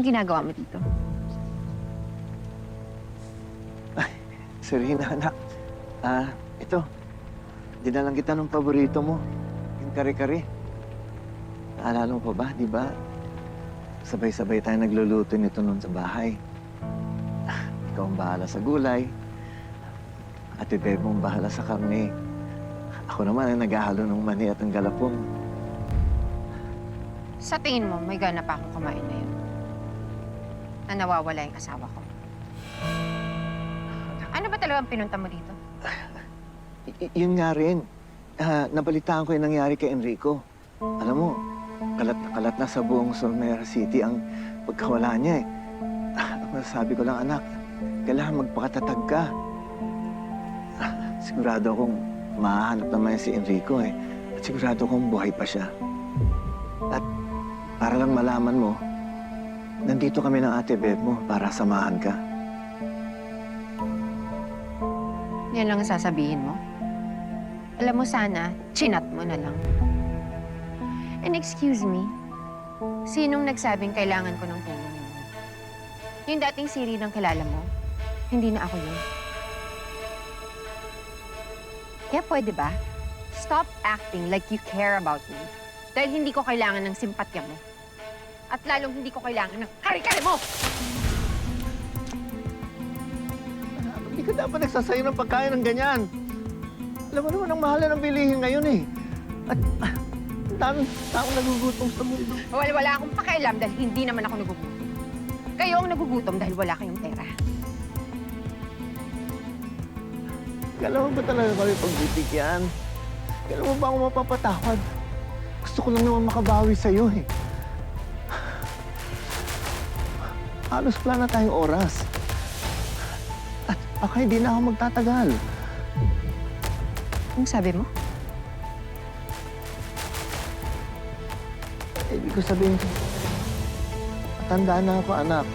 Anong ginagawa mo dito? Serena, anak. Ito. Dinalang kita ng paborito mo. Yung kare-kare. Naalala mo pa ba, di ba? Sabay-sabay tayo nagluluto nito noon sa bahay. Ikaw ang bahala sa gulay. Ate Beb mong bahala sa karne. Ako naman ang naghahalo ng mani at ang galapong. Sa tingin mo, may gana pa akong kumain na yun? Na nawawala yung asawa ko. Ano ba talagang pinunta mo dito? Yun nga rin. Nabalitaan ko yung nangyari kay Enrico. Alam mo, kalat na sa buong Solmera City ang pagkawala niya eh. Masasabi ko lang, anak, kailangan magpakatatag ka. Sigurado akong mahahanap naman si Enrico eh. At sigurado akong buhay pa siya. At para lang malaman mo, nandito kami ng ate Beb mo para samahan ka. Yan lang ang sasabihin mo? Alam mo sana, chinat mo na lang. And excuse me, sinong nagsabing kailangan ko ng tulong mo? Yung dating Siri ng kilala mo, hindi na ako yun. Kaya pwede ba? Stop acting like you care about me. Dahil hindi ko kailangan ng simpatya mo. At lalong hindi ko kailangan ng kare-kare mo! Hindi ka dapat nagsasayo ng pagkain ng ganyan. Alam mo naman ang mahal na ng bilihin ngayon eh. At ang daming taong nagugutom sa mundo. Wala akong pakialam dahil hindi naman ako nagugutom. Kayo ang nagugutom dahil wala kayong pera. Kailan mo ba talaga kami pagbibigyan? Kailan mo ba ako mapapatawad? Gusto ko lang naman makabawi sa'yo eh. Halos wala na tayong oras. At baka hindi na ako magtatagal. Anong sabi mo? Ibig ko sabihin, matanda na ako, anak.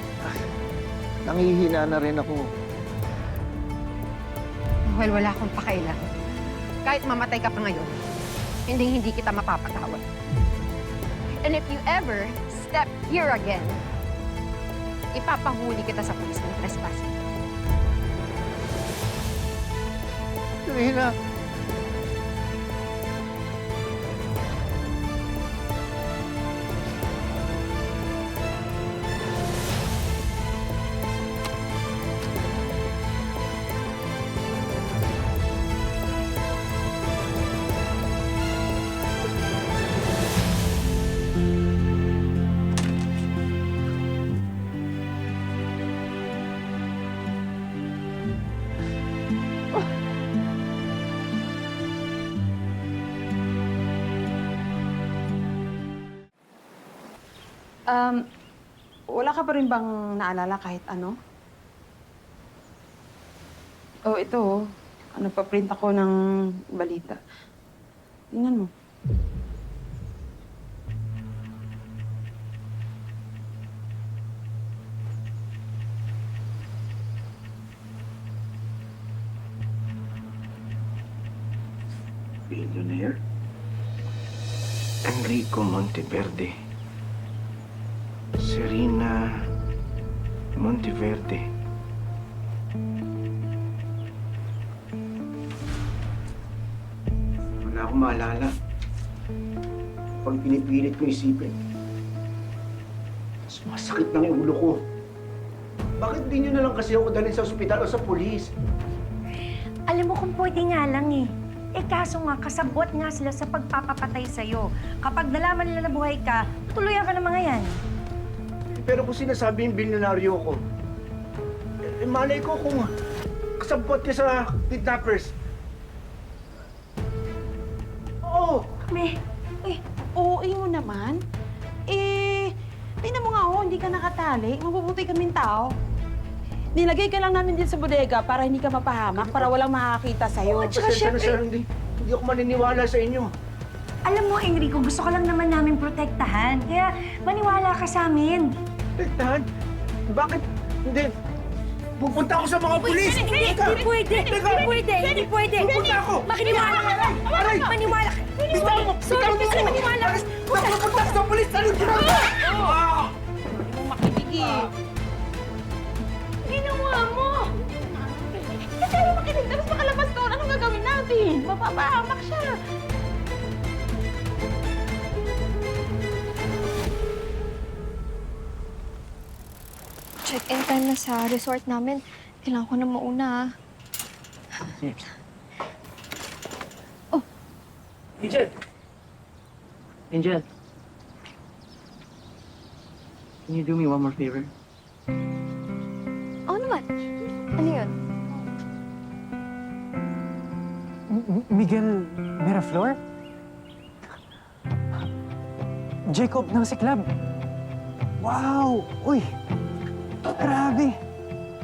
Nangihina na rin ako. Well, wala akong pakialam. Kahit mamatay ka pa ngayon, hindi kita mapapatawad. And if you ever step here again, ipapahuli kita sa pulis ng trespassing. Serena! Wala ka pa rin bang naalala kahit ano? Oh, ito oh. Nagpa-print ako ng balita. Tingnan mo. Billionaire? Enrico Monteverde. Serena Monteverde. Wala akong maalala. Pag pinipilit ko isipin, mas masakit ng ulo ko. Bakit di nyo na lang kasi ako dalhin sa ospital o sa pulis? Alam mo kung pwede nga lang eh. Kaso nga, kasabot nga sila sa pagpapapatay sa'yo. Kapag nalaman nila na buhay ka, tutuloyan ka ng mga yan. Pero kung sinasabi yung bilyonaryo ko, malay ko kung kasabot niya sa kidnappers. Oo! Oo, mo naman. Tingnan mo nga hindi ka nakatali. Mabubuti kaming tao. Nilagay ka lang namin din sa bodega para hindi ka mapahamak, para walang makakita sa'yo. Pasensya na sir, hindi ako maniniwala sa inyo. Alam mo, Enrico, gusto ka lang naman namin protektahan. Kaya maniwala ka sa amin. Tektahan? Bakit? Hindi. Pupunta ako sa mga pulis! Hindi pwede! Hindi pwede! Pupunta ako! Makiniwala ka lang! Aray! Maniwala ka! Bitaw mo! Sorry, Bitaw mo! maniwala ka! Napupunta ako sa pulis! Anong ginagawa? Huwag mo makinig Sige. Ginawa mo! Kasi ayaw makinig. Tapos makalabas doon. Anong gagawin natin? Mapapahamak siya. Check-in time na sa resort namin. Kailangan ko na mauna, ah. Angel! Angel! Can you do me one more favor? Oo naman. Ano yun? Miguel Miraflor? Jacob ng Siklab. Wow! Uy! Grabe!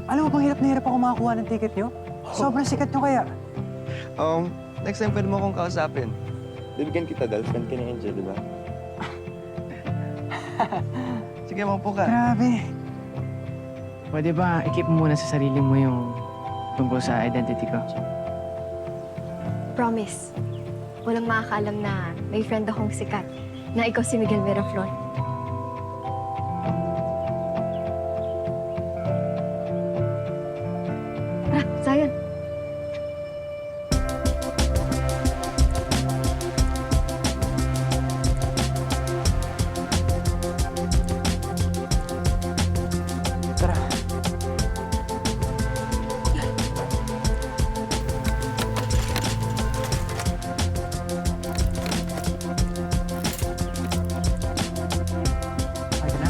Alam mo bang hirap na hirap ako makakuha ng ticket nyo? Sobrang sikat nyo kaya. Next time pwede mo akong kausapin. Bibigyan kita dahil friend ka ni Angel, di ba? Sige, maupo ka. Grabe! Pwede ba i-keep mo muna sa sarili mo yung tungkol sa identity ko? Promise. Walang makakaalam na may friend akong sikat na ikaw si Miguel Miraflor. Tara, Zion. Tara. Pwede na?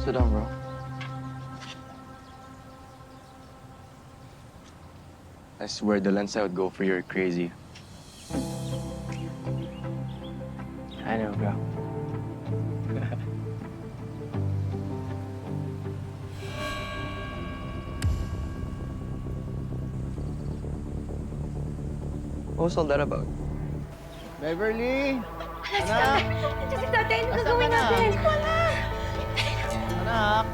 Sit down, bro. I swear the lens I would go for you're crazy. I know, bro. What was all that about? Beverly! Nandiyan si tatay. Ano gagawin natin? Wala! Anak!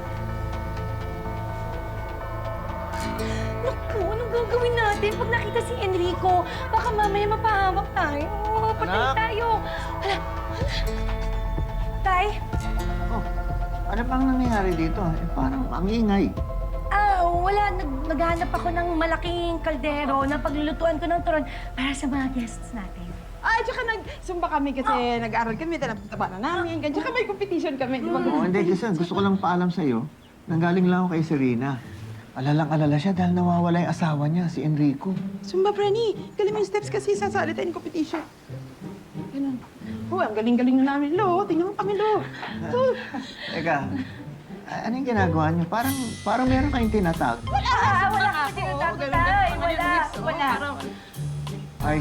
Naku, anong gagawin natin pag nakita si Enrico? Baka mamaya mapahamak tayo. Patay Anak! tayo. Wala. Tay? Ano bang nangyayari dito? Parang ang ingay. Wala. Naghanap ako ng malaking kaldero na paglulutuan ko ng turon para sa mga guests natin. Ay, tsaka nag-sumba kami kasi nag-aaral kami, tinataba na namin. Tsaka may competition kami. Di ba? Oo, hindi kasi gusto ko lang paalam sa'yo. Nanggaling lang ako kay Serena. Alalang-alala siya dahil nawawala yung asawa niya, si Enrico. Zumba, Franny. Galing mo yung steps kasi sasali tayo ng competition. Ganun. Ang galing-galing na namin, Lo. Tingnan mo kami, Lo. Teka, anong ginagawa niyo? Parang meron kayong tinatag. Wala kami tinatago, tay. Wala. Wala. Ay,